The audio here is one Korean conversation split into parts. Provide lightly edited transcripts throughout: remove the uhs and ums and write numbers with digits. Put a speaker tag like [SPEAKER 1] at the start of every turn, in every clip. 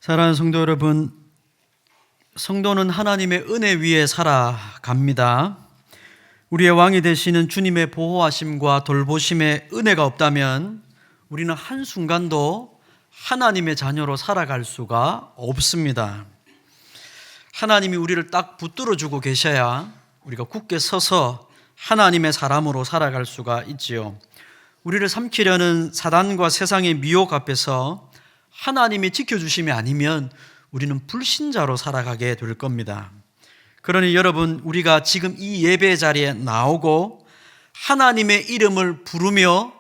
[SPEAKER 1] 사랑하는 성도 여러분, 성도는 하나님의 은혜 위에 살아갑니다. 우리의 왕이 되시는 주님의 보호하심과 돌보심의 은혜가 없다면 우리는 한순간도 하나님의 자녀로 살아갈 수가 없습니다. 하나님이 우리를 딱 붙들어주고 계셔야 우리가 굳게 서서 하나님의 사람으로 살아갈 수가 있지요. 우리를 삼키려는 사단과 세상의 미혹 앞에서 하나님이 지켜주심이 아니면 우리는 불신자로 살아가게 될 겁니다. 그러니 여러분, 우리가 지금 이 예배 자리에 나오고 하나님의 이름을 부르며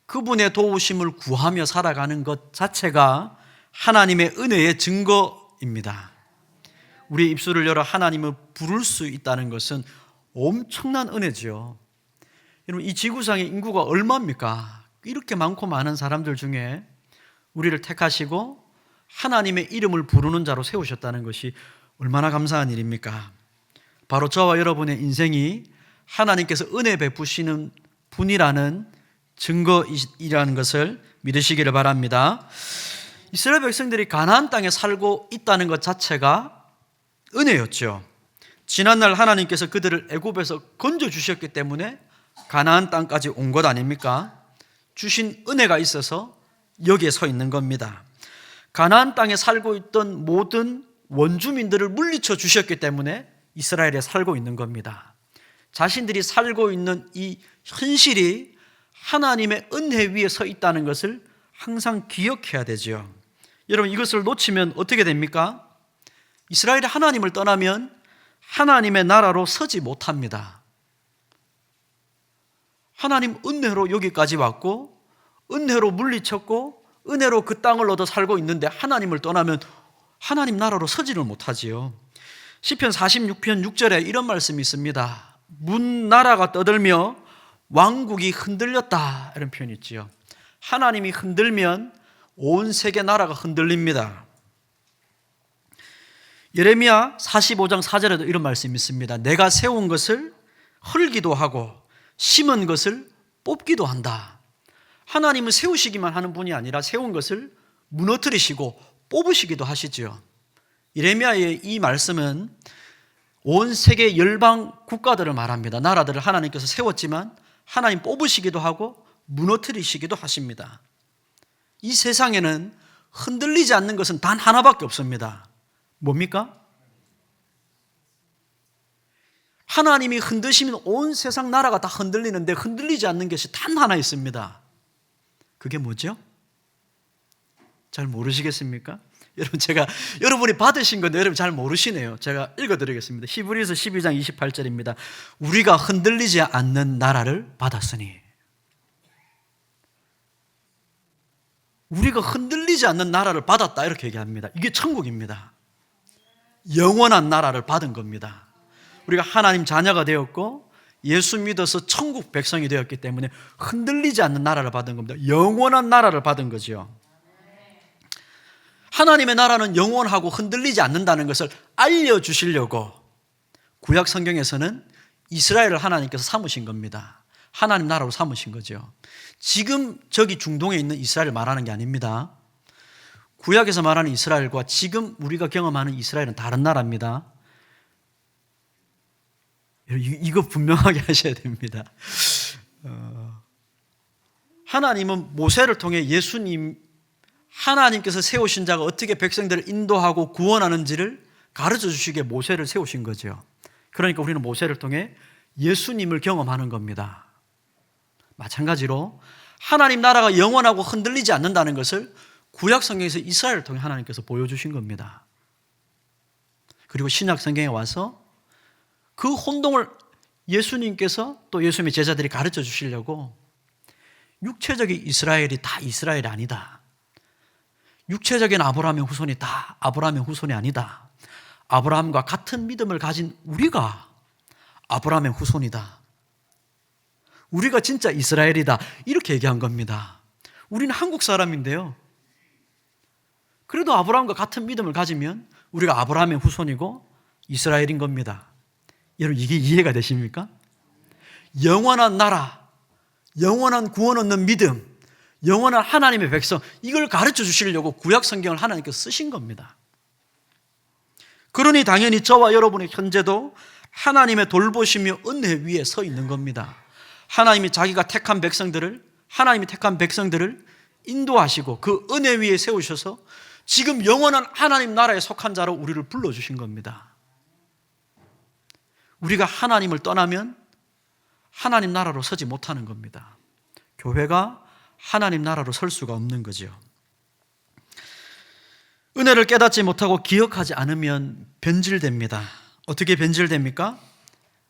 [SPEAKER 1] 그분의 도우심을 구하며 살아가는 것 자체가 하나님의 은혜의 증거입니다. 우리의 입술을 열어 하나님을 부를 수 있다는 것은 엄청난 은혜지요. 여러분, 이 지구상의 인구가 얼마입니까? 이렇게 많고 많은 사람들 중에 우리를 택하시고 하나님의 이름을 부르는 자로 세우셨다는 것이 얼마나 감사한 일입니까? 바로 저와 여러분의 인생이 하나님께서 은혜 베푸시는 분이라는 증거이라는 것을 믿으시기를 바랍니다. 이스라엘 백성들이 가나안 땅에 살고 있다는 것 자체가 은혜였죠. 지난날 하나님께서 그들을 애굽에서 건져주셨기 때문에 가나안 땅까지 온 것 아닙니까? 주신 은혜가 있어서 여기에 서 있는 겁니다. 가나안 땅에 살고 있던 모든 원주민들을 물리쳐 주셨기 때문에 이스라엘에 살고 있는 겁니다. 자신들이 살고 있는 이 현실이 하나님의 은혜 위에 서 있다는 것을 항상 기억해야 되죠. 여러분, 이것을 놓치면 어떻게 됩니까? 이스라엘이 하나님을 떠나면 하나님의 나라로 서지 못합니다. 하나님 은혜로 여기까지 왔고 은혜로 물리쳤고 은혜로 그 땅을 얻어 살고 있는데 하나님을 떠나면 하나님 나라로 서지를 못하지요. 시편 46편 6절에 이런 말씀이 있습니다. 문 나라가 떠들며 왕국이 흔들렸다, 이런 표현이 있지요. 하나님이 흔들면 온 세계 나라가 흔들립니다. 예레미야 45장 4절에도 이런 말씀이 있습니다. 내가 세운 것을 헐기도 하고 심은 것을 뽑기도 한다. 하나님은 세우시기만 하는 분이 아니라 세운 것을 무너뜨리시고 뽑으시기도 하시죠. 예레미야의 이 말씀은 온 세계 열방 국가들을 말합니다. 나라들을 하나님께서 세웠지만 하나님 뽑으시기도 하고 무너뜨리시기도 하십니다. 이 세상에는 흔들리지 않는 것은 단 하나밖에 없습니다. 뭡니까? 하나님이 흔드시면 온 세상 나라가 다 흔들리는데 흔들리지 않는 것이 단 하나 있습니다. 그게 뭐죠? 잘 모르시겠습니까? 여러분, 제가 여러분이 받으신 건데 여러분 잘 모르시네요. 제가 읽어드리겠습니다. 히브리서 12장 28절입니다. 우리가 흔들리지 않는 나라를 받았으니. 우리가 흔들리지 않는 나라를 받았다, 이렇게 얘기합니다. 이게 천국입니다. 영원한 나라를 받은 겁니다. 우리가 하나님 자녀가 되었고 예수 믿어서 천국 백성이 되었기 때문에 흔들리지 않는 나라를 받은 겁니다. 영원한 나라를 받은 거죠. 하나님의 나라는 영원하고 흔들리지 않는다는 것을 알려주시려고 구약 성경에서는 이스라엘을 하나님께서 삼으신 겁니다. 하나님 나라로 삼으신 거죠. 지금 저기 중동에 있는 이스라엘을 말하는 게 아닙니다. 구약에서 말하는 이스라엘과 지금 우리가 경험하는 이스라엘은 다른 나라입니다. 이거 분명하게 하셔야 됩니다. 하나님은 모세를 통해 하나님께서 세우신 자가 어떻게 백성들을 인도하고 구원하는지를 가르쳐 주시기에 모세를 세우신 거죠. 그러니까 우리는 모세를 통해 예수님을 경험하는 겁니다. 마찬가지로 하나님 나라가 영원하고 흔들리지 않는다는 것을 구약 성경에서 이스라엘을 통해 하나님께서 보여주신 겁니다. 그리고 신약 성경에 와서 그 혼동을 예수님께서 또 예수님의 제자들이 가르쳐 주시려고 육체적인 이스라엘이 다 이스라엘이 아니다. 육체적인 아브라함의 후손이 다 아브라함의 후손이 아니다. 아브라함과 같은 믿음을 가진 우리가 아브라함의 후손이다. 우리가 진짜 이스라엘이다. 이렇게 얘기한 겁니다. 우리는 한국 사람인데요. 그래도 아브라함과 같은 믿음을 가지면 우리가 아브라함의 후손이고 이스라엘인 겁니다. 여러분, 이게 이해가 되십니까? 영원한 나라, 영원한 구원 얻는 믿음, 영원한 하나님의 백성, 이걸 가르쳐 주시려고 구약 성경을 하나님께서 쓰신 겁니다. 그러니 당연히 저와 여러분의 현재도 하나님의 돌보시며 은혜 위에 서 있는 겁니다. 하나님이 하나님이 택한 백성들을 인도하시고 그 은혜 위에 세우셔서 지금 영원한 하나님 나라에 속한 자로 우리를 불러주신 겁니다. 우리가 하나님을 떠나면 하나님 나라로 서지 못하는 겁니다. 교회가 하나님 나라로 설 수가 없는 거죠. 은혜를 깨닫지 못하고 기억하지 않으면 변질됩니다. 어떻게 변질됩니까?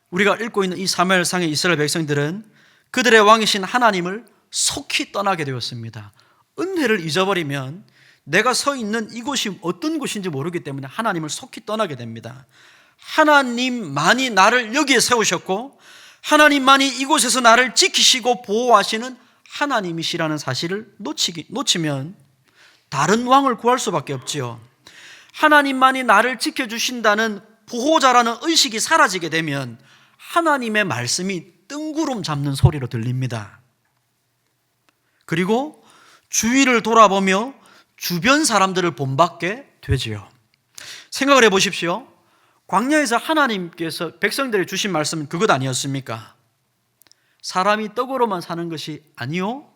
[SPEAKER 1] 우리가 읽고 있는 이 사무엘상의 이스라엘 백성들은 그들의 왕이신 하나님을 속히 떠나게 되었습니다. 은혜를 잊어버리면 내가 서 있는 이곳이 어떤 곳인지 모르기 때문에 하나님을 속히 떠나게 됩니다. 하나님만이 나를 여기에 세우셨고 하나님만이 이곳에서 나를 지키시고 보호하시는 하나님이시라는 사실을 놓치면 다른 왕을 구할 수밖에 없지요. 하나님만이 나를 지켜주신다는 보호자라는 의식이 사라지게 되면 하나님의 말씀이 뜬구름 잡는 소리로 들립니다. 그리고 주위를 돌아보며 주변 사람들을 본받게 되지요. 생각을 해보십시오. 광야에서 하나님께서 백성들에게 주신 말씀은 그것 아니었습니까? 사람이 떡으로만 사는 것이 아니요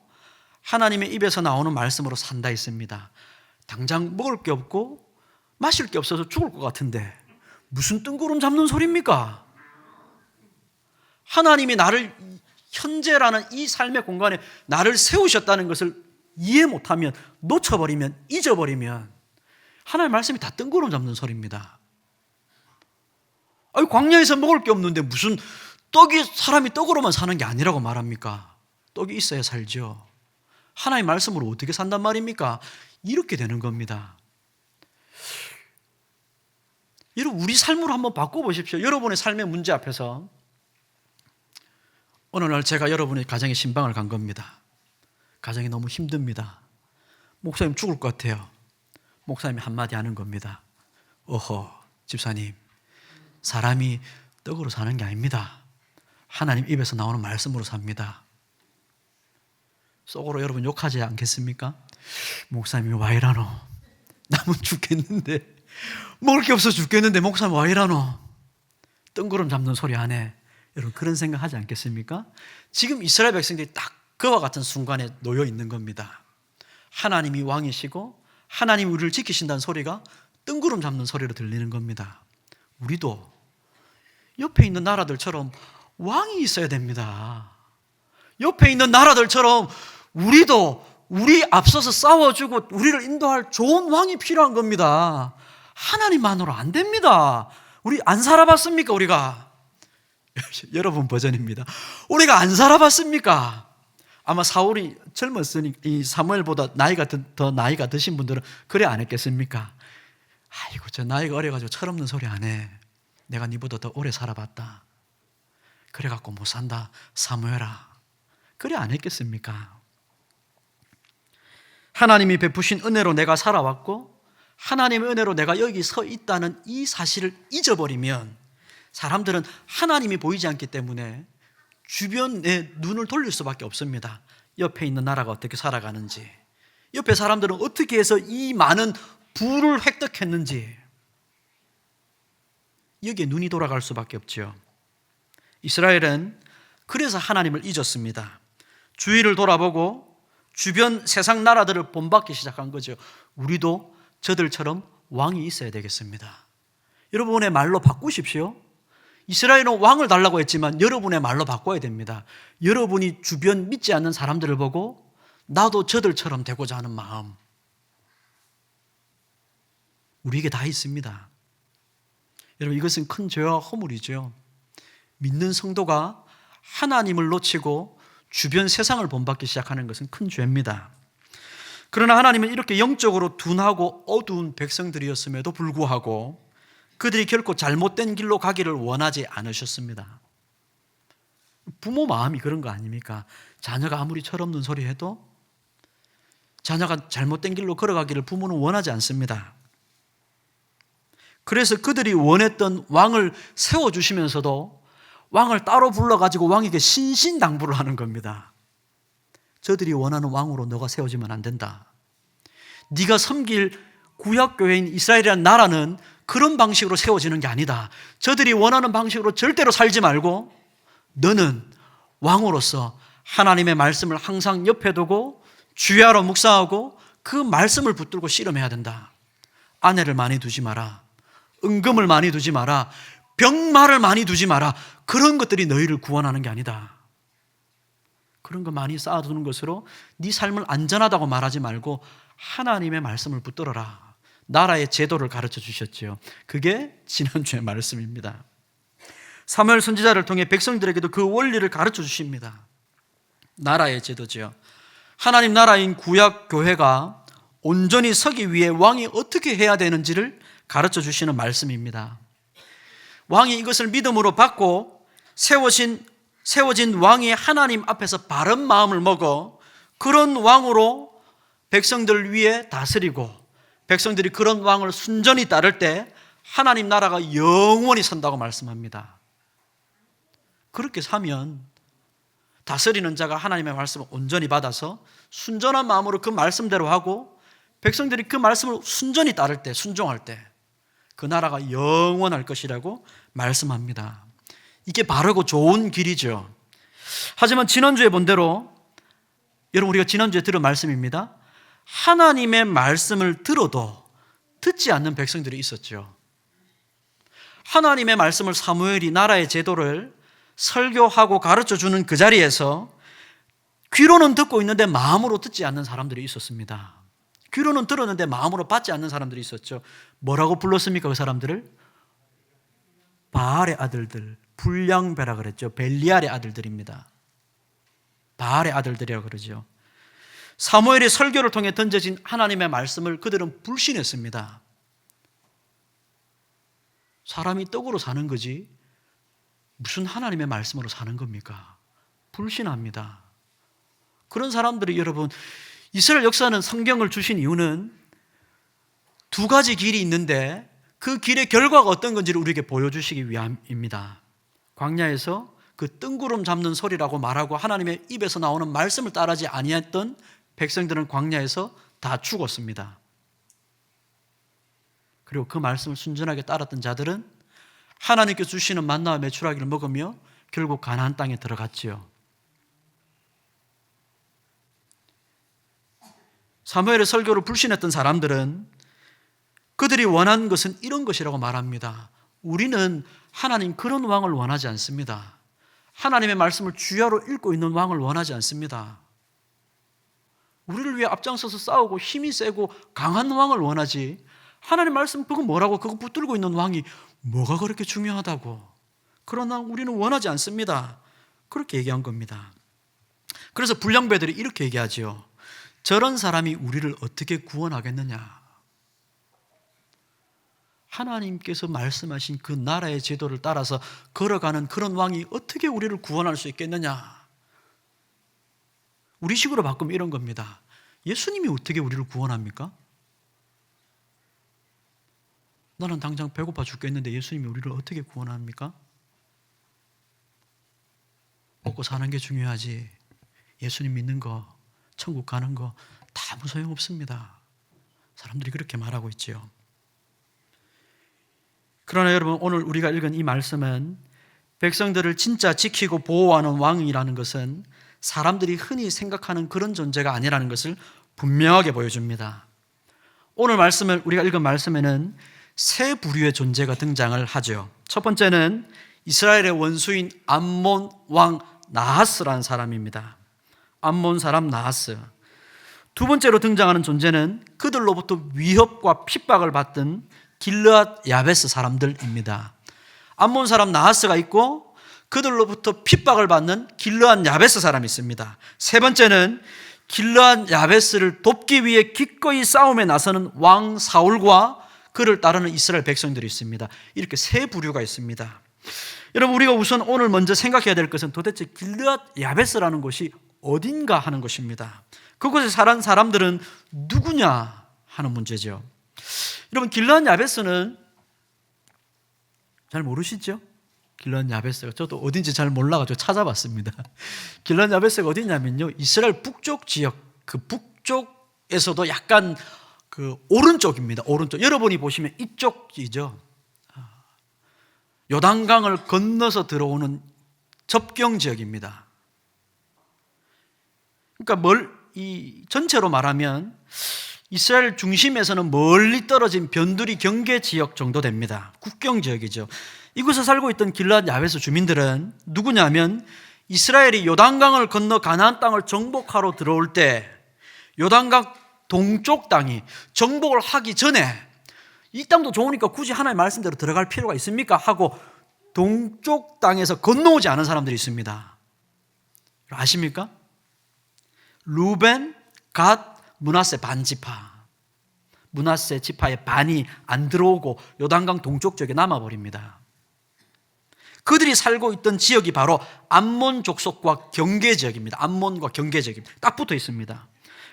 [SPEAKER 1] 하나님의 입에서 나오는 말씀으로 산다 했습니다. 당장 먹을 게 없고 마실 게 없어서 죽을 것 같은데 무슨 뜬구름 잡는 소리입니까? 하나님이 나를 현재라는 이 삶의 공간에 나를 세우셨다는 것을 이해 못하면, 놓쳐버리면, 잊어버리면 하나님의 말씀이 다 뜬구름 잡는 소리입니다. 아니, 광야에서 먹을 게 없는데 무슨 사람이 떡으로만 사는 게 아니라고 말합니까? 떡이 있어야 살죠. 하나님의 말씀으로 어떻게 산단 말입니까? 이렇게 되는 겁니다. 여러분, 우리 삶으로 한번 바꿔보십시오. 여러분의 삶의 문제 앞에서 어느 날 제가 여러분의 가정에 신방을 간 겁니다. 가정이 너무 힘듭니다. 목사님 죽을 것 같아요. 목사님이 한마디 하는 겁니다. 어허, 집사님, 사람이 떡으로 사는 게 아닙니다. 하나님 입에서 나오는 말씀으로 삽니다. 속으로 여러분 욕하지 않겠습니까? 목사님이 와 이라노? 남은 죽겠는데, 먹을 게 없어 죽겠는데 목사님 와 이라노? 뜬구름 잡는 소리 안 해. 여러분 그런 생각 하지 않겠습니까? 지금 이스라엘 백성들이 딱 그와 같은 순간에 놓여 있는 겁니다. 하나님이 왕이시고 하나님이 우리를 지키신다는 소리가 뜬구름 잡는 소리로 들리는 겁니다. 우리도 옆에 있는 나라들처럼 왕이 있어야 됩니다. 옆에 있는 나라들처럼 우리도 우리 앞서서 싸워주고 우리를 인도할 좋은 왕이 필요한 겁니다. 하나님만으로 안 됩니다. 우리 안 살아봤습니까? 우리가 여러분 버전입니다. 우리가 안 살아봤습니까? 아마 사울이 젊었으니 이 사무엘보다 더 나이가 드신 분들은 그래 안 했겠습니까? 아이고 저 나이가 어려가지고 철없는 소리 안 해. 내가 니보다 더 오래 살아봤다. 그래갖고 못 산다. 사무엘아. 그래 안 했겠습니까? 하나님이 베푸신 은혜로 내가 살아왔고 하나님의 은혜로 내가 여기 서 있다는 이 사실을 잊어버리면 사람들은 하나님이 보이지 않기 때문에 주변에 눈을 돌릴 수밖에 없습니다. 옆에 있는 나라가 어떻게 살아가는지, 옆에 사람들은 어떻게 해서 이 많은 부를 획득했는지 여기에 눈이 돌아갈 수밖에 없죠. 이스라엘은 그래서 하나님을 잊었습니다. 주위를 돌아보고 주변 세상 나라들을 본받기 시작한 거죠. 우리도 저들처럼 왕이 있어야 되겠습니다. 여러분의 말로 바꾸십시오. 이스라엘은 왕을 달라고 했지만 여러분의 말로 바꿔야 됩니다. 여러분이 주변 믿지 않는 사람들을 보고 나도 저들처럼 되고자 하는 마음, 우리에게 다 있습니다. 여러분 이것은 큰 죄와 허물이죠. 믿는 성도가 하나님을 놓치고 주변 세상을 본받기 시작하는 것은 큰 죄입니다. 그러나 하나님은 이렇게 영적으로 둔하고 어두운 백성들이었음에도 불구하고 그들이 결코 잘못된 길로 가기를 원하지 않으셨습니다. 부모 마음이 그런 거 아닙니까? 자녀가 아무리 철없는 소리 해도 자녀가 잘못된 길로 걸어가기를 부모는 원하지 않습니다. 그래서 그들이 원했던 왕을 세워주시면서도 왕을 따로 불러가지고 왕에게 신신당부를 하는 겁니다. 저들이 원하는 왕으로 너가 세워지면 안 된다. 네가 섬길 구약교회인 이스라엘이라는 나라는 그런 방식으로 세워지는 게 아니다. 저들이 원하는 방식으로 절대로 살지 말고 너는 왕으로서 하나님의 말씀을 항상 옆에 두고 주야로 묵상하고 그 말씀을 붙들고 씨름해야 된다. 아내를 많이 두지 마라. 은금을 많이 두지 마라. 병마를 많이 두지 마라. 그런 것들이 너희를 구원하는 게 아니다. 그런 거 많이 쌓아두는 것으로 네 삶을 안전하다고 말하지 말고 하나님의 말씀을 붙들어라. 나라의 제도를 가르쳐 주셨죠. 그게 지난주의 말씀입니다. 사무엘 선지자를 통해 백성들에게도 그 원리를 가르쳐 주십니다. 나라의 제도죠. 하나님 나라인 구약 교회가 온전히 서기 위해 왕이 어떻게 해야 되는지를 가르쳐 주시는 말씀입니다. 왕이 이것을 믿음으로 받고 세워진 왕이 하나님 앞에서 바른 마음을 먹어 그런 왕으로 백성들 위에 다스리고 백성들이 그런 왕을 순전히 따를 때 하나님 나라가 영원히 선다고 말씀합니다. 그렇게 사면 다스리는 자가 하나님의 말씀을 온전히 받아서 순전한 마음으로 그 말씀대로 하고 백성들이 그 말씀을 순전히 따를 때, 순종할 때 그 나라가 영원할 것이라고 말씀합니다. 이게 바르고 좋은 길이죠. 하지만 지난주에 본 대로 여러분 우리가 지난주에 들은 말씀입니다. 하나님의 말씀을 들어도 듣지 않는 백성들이 있었죠. 하나님의 말씀을 사무엘이 나라의 제도를 설교하고 가르쳐주는 그 자리에서 귀로는 듣고 있는데 마음으로 듣지 않는 사람들이 있었습니다. 귀로는 들었는데 마음으로 받지 않는 사람들이 있었죠. 뭐라고 불렀습니까? 그 사람들을? 바알의 아들들, 불량배라 그랬죠. 벨리알의 아들들입니다. 바알의 아들들이라고 그러죠. 사무엘의 설교를 통해 던져진 하나님의 말씀을 그들은 불신했습니다. 사람이 떡으로 사는 거지 무슨 하나님의 말씀으로 사는 겁니까? 불신합니다. 그런 사람들이 여러분 이스라엘 역사는 성경을 주신 이유는 두 가지 길이 있는데 그 길의 결과가 어떤 건지를 우리에게 보여주시기 위함입니다. 광야에서 그 뜬구름 잡는 소리라고 말하고 하나님의 입에서 나오는 말씀을 따르지 아니했던 백성들은 광야에서 다 죽었습니다. 그리고 그 말씀을 순전하게 따랐던 자들은 하나님께서 주시는 만나와 메추라기를 먹으며 결국 가나안 땅에 들어갔지요. 사무엘의 설교를 불신했던 사람들은 그들이 원하는 것은 이런 것이라고 말합니다. 우리는 하나님 그런 왕을 원하지 않습니다. 하나님의 말씀을 주야로 읽고 있는 왕을 원하지 않습니다. 우리를 위해 앞장서서 싸우고 힘이 세고 강한 왕을 원하지 하나님 말씀 그거 뭐라고 그거 붙들고 있는 왕이 뭐가 그렇게 중요하다고 그런 왕 우리는 원하지 않습니다. 그렇게 얘기한 겁니다. 그래서 불량배들이 이렇게 얘기하지요. 저런 사람이 우리를 어떻게 구원하겠느냐. 하나님께서 말씀하신 그 나라의 제도를 따라서 걸어가는 그런 왕이 어떻게 우리를 구원할 수 있겠느냐. 우리식으로 바꾸면 이런 겁니다. 예수님이 어떻게 우리를 구원합니까? 나는 당장 배고파 죽겠는데 예수님이 우리를 어떻게 구원합니까? 먹고 사는 게 중요하지 예수님 믿는 거, 천국 가는 거 다 아무 소용없습니다. 사람들이 그렇게 말하고 있지요. 그러나 여러분 오늘 우리가 읽은 이 말씀은 백성들을 진짜 지키고 보호하는 왕이라는 것은 사람들이 흔히 생각하는 그런 존재가 아니라는 것을 분명하게 보여줍니다. 오늘 우리가 읽은 말씀에는 세 부류의 존재가 등장을 하죠. 첫 번째는 이스라엘의 원수인 암몬 왕 나하스라는 사람입니다. 암몬 사람 나하스. 두 번째로 등장하는 존재는 그들로부터 위협과 핍박을 받던 길르앗 야베스 사람들입니다. 암몬 사람 나하스가 있고 그들로부터 핍박을 받는 길르앗 야베스 사람이 있습니다. 세 번째는 길르앗 야베스를 돕기 위해 기꺼이 싸움에 나서는 왕 사울과 그를 따르는 이스라엘 백성들이 있습니다. 이렇게 세 부류가 있습니다. 여러분 우리가 우선 오늘 먼저 생각해야 될 것은 도대체 길르앗 야베스라는 곳이 어딘가 하는 것입니다. 그곳에 사는 사람들은 누구냐 하는 문제죠. 여러분 길르앗 야베스는 잘 모르시죠? 길르앗 야베스가, 저도 어딘지 잘 몰라가지고 찾아봤습니다. 길르앗 야베스가 어디냐면요, 이스라엘 북쪽 지역, 그 북쪽에서도 약간 그 오른쪽입니다. 오른쪽. 여러분이 보시면 이쪽이죠. 요단강을 건너서 들어오는 접경 지역입니다. 그러니까 이 전체로 말하면 이스라엘 중심에서는 멀리 떨어진 변두리 경계 지역 정도 됩니다. 국경 지역이죠. 이곳에 살고 있던 길르앗 야베스 주민들은 누구냐면, 이스라엘이 요단강을 건너 가나안 땅을 정복하러 들어올 때 요단강 동쪽 땅이 정복을 하기 전에 이 땅도 좋으니까 굳이 하나님의 말씀대로 들어갈 필요가 있습니까? 하고 동쪽 땅에서 건너오지 않은 사람들이 있습니다. 아십니까? 루벤, 갓, 므낫세 반지파. 므낫세 지파의 반이 안 들어오고 요단강 동쪽 지역에 남아버립니다. 그들이 살고 있던 지역이 바로 암몬 족속과 경계 지역입니다. 암몬과 경계 지역입니다. 딱 붙어 있습니다.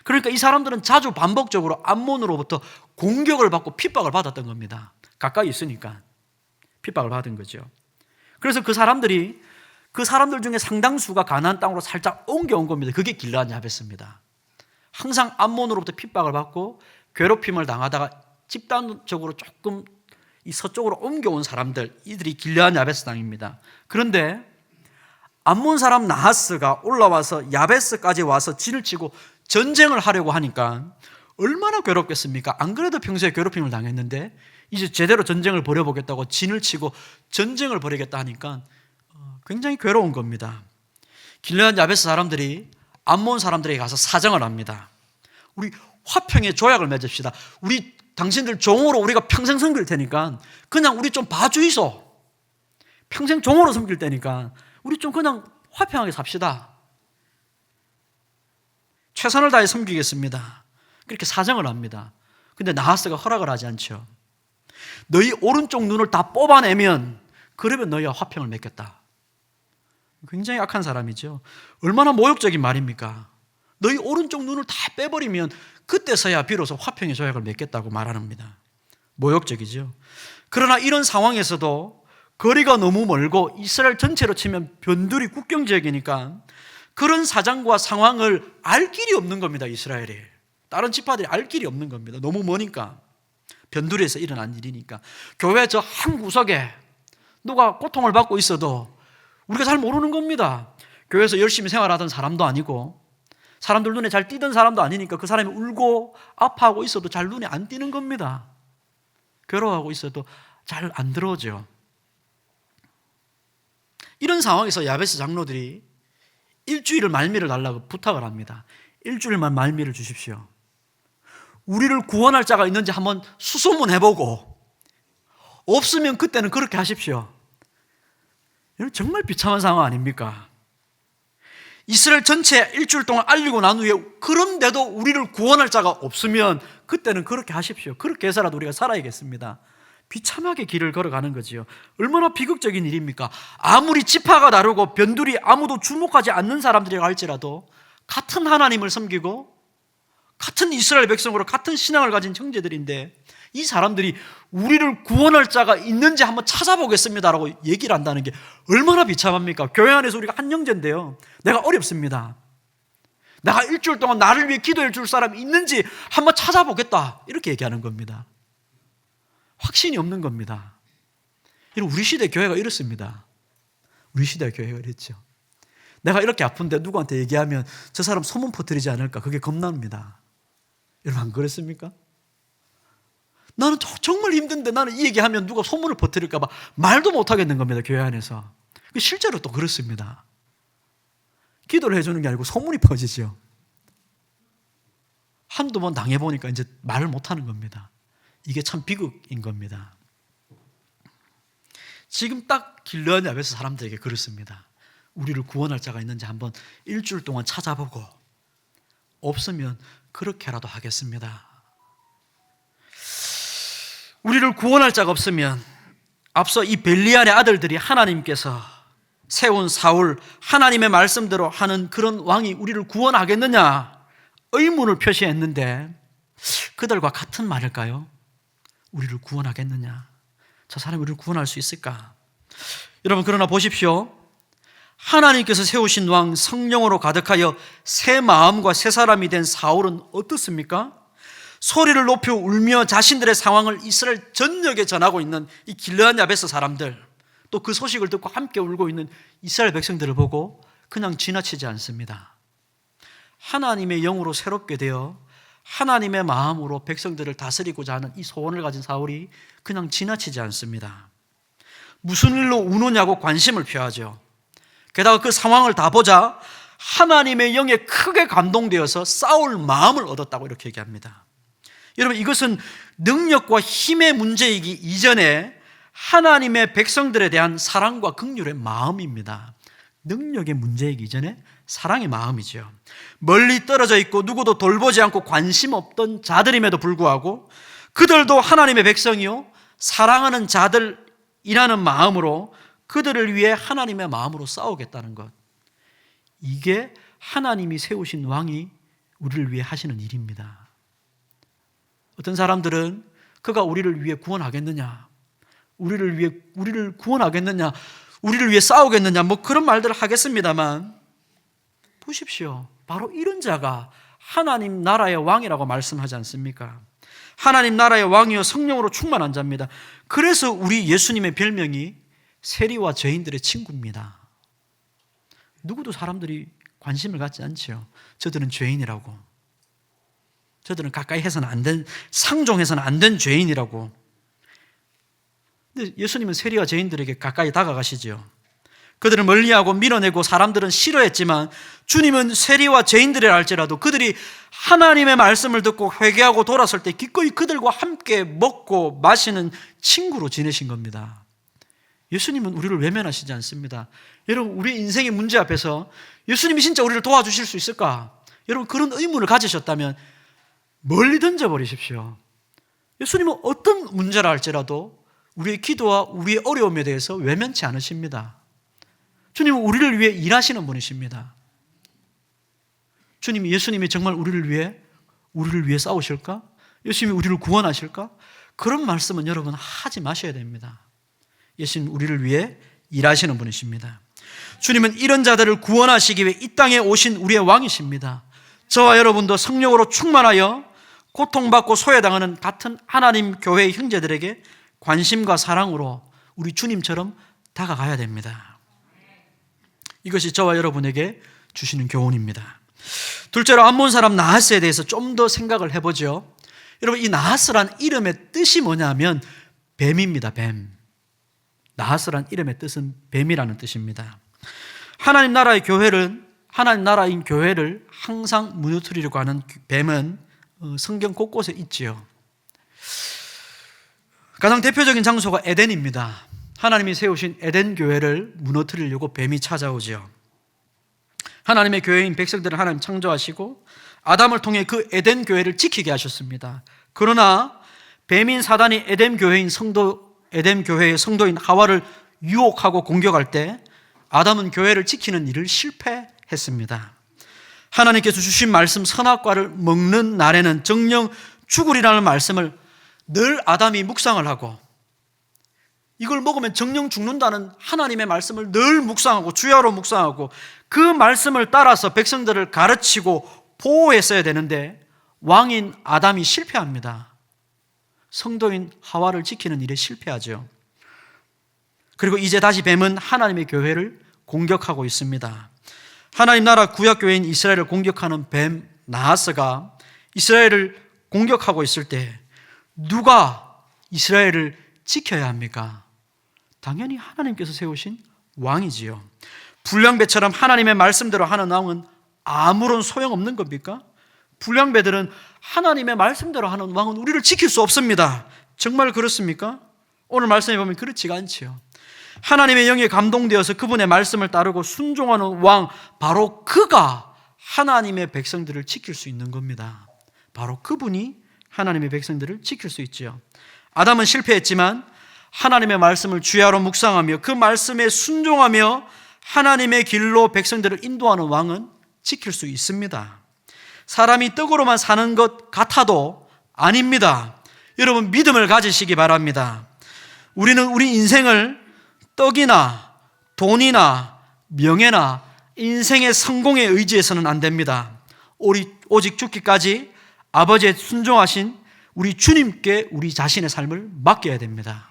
[SPEAKER 1] 그러니까 이 사람들은 자주 반복적으로 암몬으로부터 공격을 받고 핍박을 받았던 겁니다. 가까이 있으니까 핍박을 받은 거죠. 그래서 그 사람들 중에 상당수가 가나안 땅으로 살짝 옮겨온 겁니다. 그게 길르앗 야베스입니다. 항상 암몬으로부터 핍박을 받고 괴롭힘을 당하다가 집단적으로 조금 이 서쪽으로 옮겨온 사람들, 이들이 길르앗 야베스 땅입니다. 그런데 암몬 사람 나하스가 올라와서 야베스까지 와서 진을 치고 전쟁을 하려고 하니까 얼마나 괴롭겠습니까? 안 그래도 평소에 괴롭힘을 당했는데 이제 제대로 전쟁을 벌여보겠다고 진을 치고 전쟁을 벌이겠다 하니까 굉장히 괴로운 겁니다. 길르앗 야베스 사람들이 암몬 사람들에게 가서 사정을 합니다. 우리 화평의 조약을 맺읍시다. 당신들 종으로 우리가 평생 섬길 테니까 그냥 우리 좀 봐주이소. 평생 종으로 섬길 테니까 우리 좀 그냥 화평하게 삽시다. 최선을 다해 섬기겠습니다. 그렇게 사정을 합니다. 근데 나하스가 허락을 하지 않죠. 너희 오른쪽 눈을 다 뽑아내면 그러면 너희와 화평을 맺겠다. 굉장히 악한 사람이죠. 얼마나 모욕적인 말입니까? 너희 오른쪽 눈을 다 빼버리면 그때서야 비로소 화평의 조약을 맺겠다고 말합니다. 모욕적이죠. 그러나 이런 상황에서도 거리가 너무 멀고 이스라엘 전체로 치면 변두리 국경 지역이니까 그런 사정과 상황을 알 길이 없는 겁니다. 이스라엘이. 다른 지파들이 알 길이 없는 겁니다. 너무 머니까. 변두리에서 일어난 일이니까. 교회 저 한 구석에 누가 고통을 받고 있어도 우리가 잘 모르는 겁니다. 교회에서 열심히 생활하던 사람도 아니고 사람들 눈에 잘 띄던 사람도 아니니까 그 사람이 울고 아파하고 있어도 잘 눈에 안 띄는 겁니다. 괴로워하고 있어도 잘 안 들어오죠. 이런 상황에서 야베스 장로들이 일주일을 말미를 달라고 부탁을 합니다. 일주일만 말미를 주십시오. 우리를 구원할 자가 있는지 한번 수소문해보고 없으면 그때는 그렇게 하십시오. 이건 정말 비참한 상황 아닙니까? 이스라엘 전체에 일주일 동안 알리고 난 후에 그런데도 우리를 구원할 자가 없으면 그때는 그렇게 하십시오. 그렇게 해서라도 우리가 살아야겠습니다. 비참하게 길을 걸어가는 거지요. 얼마나 비극적인 일입니까? 아무리 지파가 다르고 변두리 아무도 주목하지 않는 사람들이라 할지라도 같은 하나님을 섬기고 같은 이스라엘 백성으로 같은 신앙을 가진 형제들인데 이 사람들이 우리를 구원할 자가 있는지 한번 찾아보겠습니다라고 얘기를 한다는 게 얼마나 비참합니까? 교회 안에서 우리가 한 형제인데요, 내가 어렵습니다. 내가 일주일 동안 나를 위해 기도해 줄 사람이 있는지 한번 찾아보겠다, 이렇게 얘기하는 겁니다. 확신이 없는 겁니다. 우리 시대 교회가 이렇습니다. 우리 시대 교회가 이랬죠. 내가 이렇게 아픈데 누구한테 얘기하면 저 사람 소문 퍼뜨리지 않을까, 그게 겁납니다. 여러분 안 그랬습니까? 나는 정말 힘든데 나는 이 얘기하면 누가 소문을 퍼뜨릴까 봐 말도 못 하겠는 겁니다. 교회 안에서. 실제로 또 그렇습니다. 기도를 해주는 게 아니고 소문이 퍼지죠. 한두 번 당해보니까 이제 말을 못 하는 겁니다. 이게 참 비극인 겁니다. 지금 딱 길르앗 야베스 사람들에게 그렇습니다. 우리를 구원할 자가 있는지 한번 일주일 동안 찾아보고 없으면 그렇게라도 하겠습니다. 우리를 구원할 자가 없으면 앞서 이 벨리알의 아들들이 하나님께서 세운 사울, 하나님의 말씀대로 하는 그런 왕이 우리를 구원하겠느냐 의문을 표시했는데 그들과 같은 말일까요? 우리를 구원하겠느냐? 저 사람이 우리를 구원할 수 있을까? 여러분, 그러나 보십시오. 하나님께서 세우신 왕, 성령으로 가득하여 새 마음과 새 사람이 된 사울은 어떻습니까? 소리를 높여 울며 자신들의 상황을 이스라엘 전역에 전하고 있는 이 길르앗 야베스 사람들, 또 그 소식을 듣고 함께 울고 있는 이스라엘 백성들을 보고 그냥 지나치지 않습니다. 하나님의 영으로 새롭게 되어 하나님의 마음으로 백성들을 다스리고자 하는 이 소원을 가진 사울이 그냥 지나치지 않습니다. 무슨 일로 우느냐고 관심을 표하죠. 게다가 그 상황을 다 보자 하나님의 영에 크게 감동되어서 싸울 마음을 얻었다고 이렇게 얘기합니다. 여러분, 이것은 능력과 힘의 문제이기 이전에 하나님의 백성들에 대한 사랑과 긍휼의 마음입니다. 능력의 문제이기 이전에 사랑의 마음이죠. 멀리 떨어져 있고 누구도 돌보지 않고 관심 없던 자들임에도 불구하고 그들도 하나님의 백성이요 사랑하는 자들이라는 마음으로 그들을 위해 하나님의 마음으로 싸우겠다는 것, 이게 하나님이 세우신 왕이 우리를 위해 하시는 일입니다. 어떤 사람들은 그가 우리를 위해 구원하겠느냐, 우리를 구원하겠느냐, 우리를 위해 싸우겠느냐, 뭐 그런 말들을 하겠습니다만, 보십시오. 바로 이런 자가 하나님 나라의 왕이라고 말씀하지 않습니까? 하나님 나라의 왕이요 성령으로 충만한 자입니다. 그래서 우리 예수님의 별명이 세리와 죄인들의 친구입니다. 누구도 사람들이 관심을 갖지 않죠. 저들은 죄인이라고, 저들은 가까이 해서는 안 된, 상종해서는 안 된 죄인이라고. 근데 예수님은 세리와 죄인들에게 가까이 다가가시죠. 그들을 멀리하고 밀어내고 사람들은 싫어했지만 주님은 세리와 죄인들이라 할지라도 그들이 하나님의 말씀을 듣고 회개하고 돌아설 때 기꺼이 그들과 함께 먹고 마시는 친구로 지내신 겁니다. 예수님은 우리를 외면하시지 않습니다. 여러분, 우리 인생의 문제 앞에서 예수님이 진짜 우리를 도와주실 수 있을까? 여러분, 그런 의문을 가지셨다면 멀리 던져버리십시오. 예수님은 어떤 문제라 할지라도 우리의 기도와 우리의 어려움에 대해서 외면치 않으십니다. 주님은 우리를 위해 일하시는 분이십니다. 예수님이 정말 우리를 위해 싸우실까? 예수님이 우리를 구원하실까? 그런 말씀은 여러분 하지 마셔야 됩니다. 예수님 우리를 위해 일하시는 분이십니다. 주님은 이런 자들을 구원하시기 위해 이 땅에 오신 우리의 왕이십니다. 저와 여러분도 성령으로 충만하여 고통받고 소외당하는 같은 하나님 교회의 형제들에게 관심과 사랑으로 우리 주님처럼 다가가야 됩니다. 이것이 저와 여러분에게 주시는 교훈입니다. 둘째로 암몬 사람 나하스에 대해서 좀 더 생각을 해보죠. 여러분, 이 나하스란 이름의 뜻이 뭐냐면 뱀입니다. 뱀. 나하스란 이름의 뜻은 뱀이라는 뜻입니다. 하나님 나라인 교회를 항상 무너뜨리려고 하는 뱀은 성경 곳곳에 있지요. 가장 대표적인 장소가 에덴입니다. 하나님이 세우신 에덴 교회를 무너뜨리려고 뱀이 찾아오죠. 하나님의 교회인 백성들을 하나님 창조하시고 아담을 통해 그 에덴 교회를 지키게 하셨습니다. 그러나 뱀인 사단이 에덴 교회의 성도인 하와를 유혹하고 공격할 때 아담은 교회를 지키는 일을 실패했습니다. 하나님께서 주신 말씀 선악과를 먹는 날에는 정녕 죽으리라는 말씀을 늘 아담이 묵상을 하고, 이걸 먹으면 정녕 죽는다는 하나님의 말씀을 늘 묵상하고 주야로 묵상하고 그 말씀을 따라서 백성들을 가르치고 보호했어야 되는데 왕인 아담이 실패합니다. 성도인 하와를 지키는 일에 실패하죠. 그리고 이제 다시 뱀은 하나님의 교회를 공격하고 있습니다. 하나님 나라 구약교회인 이스라엘을 공격하는 뱀 나하스가 이스라엘을 공격하고 있을 때 누가 이스라엘을 지켜야 합니까? 당연히 하나님께서 세우신 왕이지요. 불량배처럼 하나님의 말씀대로 하는 왕은 아무런 소용없는 겁니까? 불량배들은 하나님의 말씀대로 하는 왕은 우리를 지킬 수 없습니다. 정말 그렇습니까? 오늘 말씀해 보면 그렇지가 않지요. 하나님의 영에 감동되어서 그분의 말씀을 따르고 순종하는 왕, 바로 그가 하나님의 백성들을 지킬 수 있는 겁니다. 바로 그분이 하나님의 백성들을 지킬 수 있죠. 아담은 실패했지만 하나님의 말씀을 주야로 묵상하며 그 말씀에 순종하며 하나님의 길로 백성들을 인도하는 왕은 지킬 수 있습니다. 사람이 떡으로만 사는 것 같아도 아닙니다. 여러분, 믿음을 가지시기 바랍니다. 우리는 우리 인생을 떡이나 돈이나 명예나 인생의 성공에 의지해서는 안 됩니다. 오직 죽기까지 아버지의 순종하신 우리 주님께 우리 자신의 삶을 맡겨야 됩니다.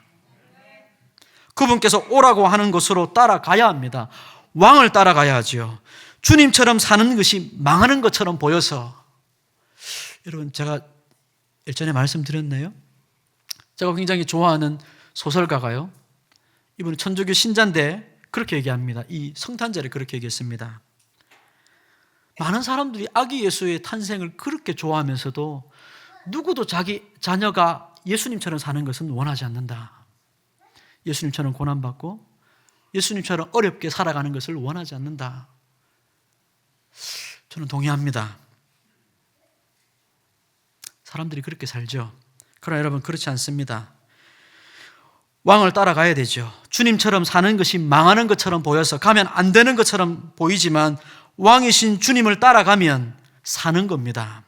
[SPEAKER 1] 그분께서 오라고 하는 곳으로 따라가야 합니다. 왕을 따라가야 하죠. 주님처럼 사는 것이 망하는 것처럼 보여서, 여러분, 제가 예전에 말씀드렸나요? 제가 굉장히 좋아하는 소설가가요, 이분은 천주교 신자인데 그렇게 얘기합니다. 이 성탄절에 그렇게 얘기했습니다. 많은 사람들이 아기 예수의 탄생을 그렇게 좋아하면서도 누구도 자기 자녀가 예수님처럼 사는 것은 원하지 않는다. 예수님처럼 고난받고 예수님처럼 어렵게 살아가는 것을 원하지 않는다. 저는 동의합니다. 사람들이 그렇게 살죠. 그러나 여러분, 그렇지 않습니다. 왕을 따라가야 되죠. 주님처럼 사는 것이 망하는 것처럼 보여서 가면 안 되는 것처럼 보이지만 왕이신 주님을 따라가면 사는 겁니다.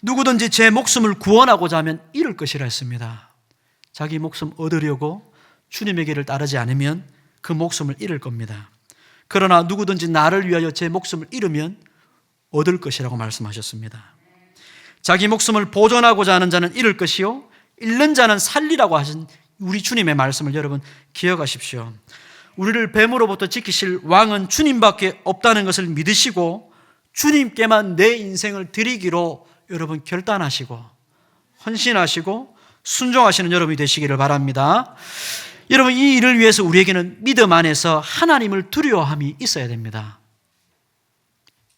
[SPEAKER 1] 누구든지 제 목숨을 구원하고자 하면 잃을 것이라 했습니다. 자기 목숨 얻으려고 주님의 길을 따르지 않으면 그 목숨을 잃을 겁니다. 그러나 누구든지 나를 위하여 제 목숨을 잃으면 얻을 것이라고 말씀하셨습니다. 자기 목숨을 보존하고자 하는 자는 잃을 것이요 잃는 자는 살리라고 하신 우리 주님의 말씀을 여러분 기억하십시오. 우리를 뱀으로부터 지키실 왕은 주님밖에 없다는 것을 믿으시고 주님께만 내 인생을 드리기로 여러분 결단하시고 헌신하시고 순종하시는 여러분이 되시기를 바랍니다. 여러분, 이 일을 위해서 우리에게는 믿음 안에서 하나님을 두려워함이 있어야 됩니다.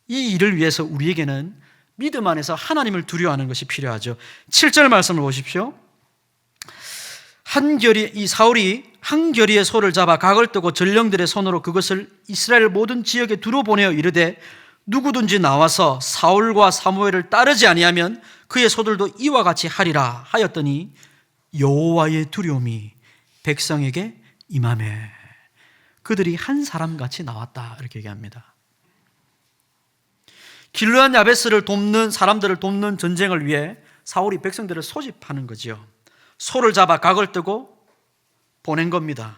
[SPEAKER 1] 이 일을 위해서 우리에게는 믿음 안에서 하나님을 두려워하는 것이 필요하죠. 7절 말씀을 보십시오. 이 사울이 한 겨리의 소를 잡아 각을 뜨고 전령들의 손으로 그것을 이스라엘 모든 지역에 두루 보내어 이르되 누구든지 나와서 사울과 사무엘을 따르지 아니하면 그의 소들도 이와 같이 하리라 하였더니 여호와의 두려움이 백성에게 임하매 그들이 한 사람같이 나왔다, 이렇게 얘기합니다. 길르앗 야베스를 돕는 사람들을 돕는 전쟁을 위해 사울이 백성들을 소집하는 거죠. 소를 잡아 각을 뜨고 보낸 겁니다.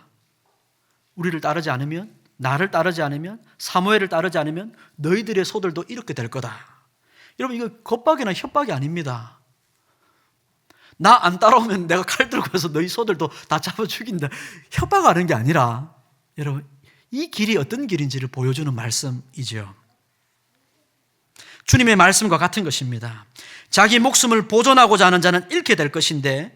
[SPEAKER 1] 우리를 따르지 않으면, 나를 따르지 않으면, 사무엘을 따르지 않으면 너희들의 소들도 이렇게 될 거다. 여러분, 이거 겁박이나 협박이 아닙니다. 나 안 따라오면 내가 칼 들고 해서 너희 소들도 다 잡아 죽인다. 협박하는 게 아니라 여러분, 이 길이 어떤 길인지를 보여주는 말씀이죠. 주님의 말씀과 같은 것입니다. 자기 목숨을 보존하고자 하는 자는 잃게 될 것인데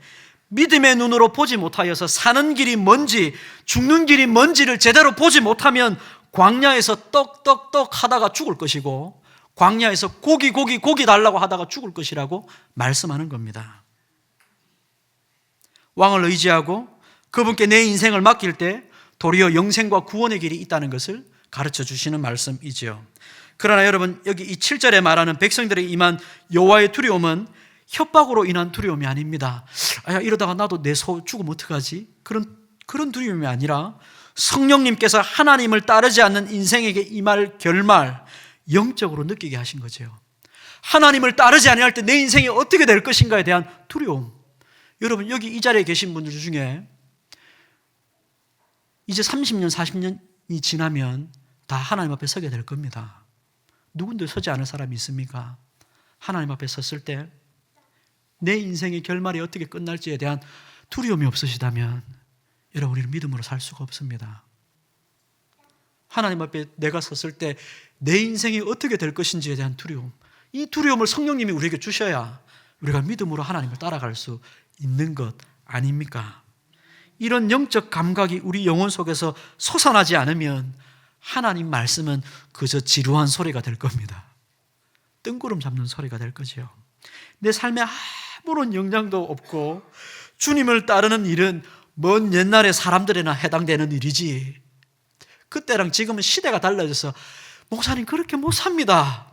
[SPEAKER 1] 믿음의 눈으로 보지 못하여서 사는 길이 뭔지, 죽는 길이 뭔지를 제대로 보지 못하면 광야에서 떡떡떡 하다가 죽을 것이고 광야에서 고기 달라고 하다가 죽을 것이라고 말씀하는 겁니다. 왕을 의지하고 그분께 내 인생을 맡길 때 도리어 영생과 구원의 길이 있다는 것을 가르쳐 주시는 말씀이지요. 그러나 여러분, 여기 이 7절에 말하는 백성들에게 임한 여호와의 두려움은 협박으로 인한 두려움이 아닙니다. 이러다가 나도 내 소 죽으면 어떡하지? 그런 두려움이 아니라 성령님께서 하나님을 따르지 않는 인생에게 임할 결말, 영적으로 느끼게 하신 거죠. 하나님을 따르지 아니할 때 내 인생이 어떻게 될 것인가에 대한 두려움. 여러분, 여기 이 자리에 계신 분들 중에 이제 30년, 40년이 지나면 다 하나님 앞에 서게 될 겁니다. 누군데 서지 않을 사람이 있습니까? 하나님 앞에 섰을 때 내 인생의 결말이 어떻게 끝날지에 대한 두려움이 없으시다면 여러분, 우리는 믿음으로 살 수가 없습니다. 하나님 앞에 내가 섰을 때 내 인생이 어떻게 될 것인지에 대한 두려움, 이 두려움을 성령님이 우리에게 주셔야 우리가 믿음으로 하나님을 따라갈 수 있는 것 아닙니까? 이런 영적 감각이 우리 영혼 속에서 솟아나지 않으면 하나님 말씀은 그저 지루한 소리가 될 겁니다. 뜬구름 잡는 소리가 될 거죠. 내 삶에 아무런 영향도 없고 주님을 따르는 일은 먼 옛날의 사람들에나 해당되는 일이지, 그때랑 지금은 시대가 달라져서 목사님 그렇게 못 삽니다,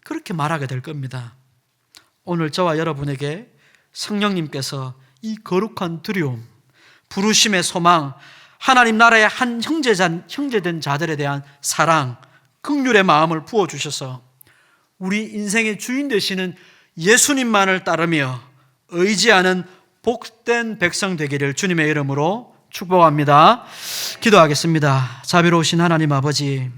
[SPEAKER 1] 그렇게 말하게 될 겁니다. 오늘 저와 여러분에게 성령님께서 이 거룩한 두려움, 부르심의 소망, 하나님 나라의 한 형제된 자들에 대한 사랑, 긍휼의 마음을 부어주셔서 우리 인생의 주인 되시는 예수님만을 따르며 의지하는 복된 백성 되기를 주님의 이름으로 축복합니다. 기도하겠습니다. 자비로우신 하나님 아버지,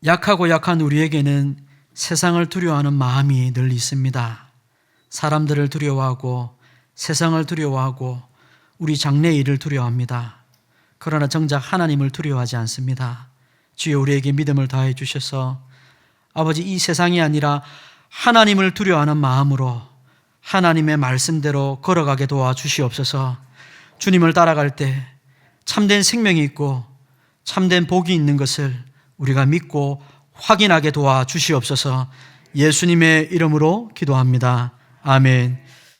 [SPEAKER 1] 약하고 약한 우리에게는 세상을 두려워하는 마음이 늘 있습니다. 사람들을 두려워하고 세상을 두려워하고 우리 장래의 일을 두려워합니다. 그러나 정작 하나님을 두려워하지 않습니다. 주여, 우리에게 믿음을 다해 주셔서 아버지, 이 세상이 아니라 하나님을 두려워하는 마음으로 하나님의 말씀대로 걸어가게 도와주시옵소서. 주님을 따라갈 때 참된 생명이 있고 참된 복이 있는 것을 우리가 믿고 확인하게 도와주시옵소서. 예수님의 이름으로 기도합니다. 아멘.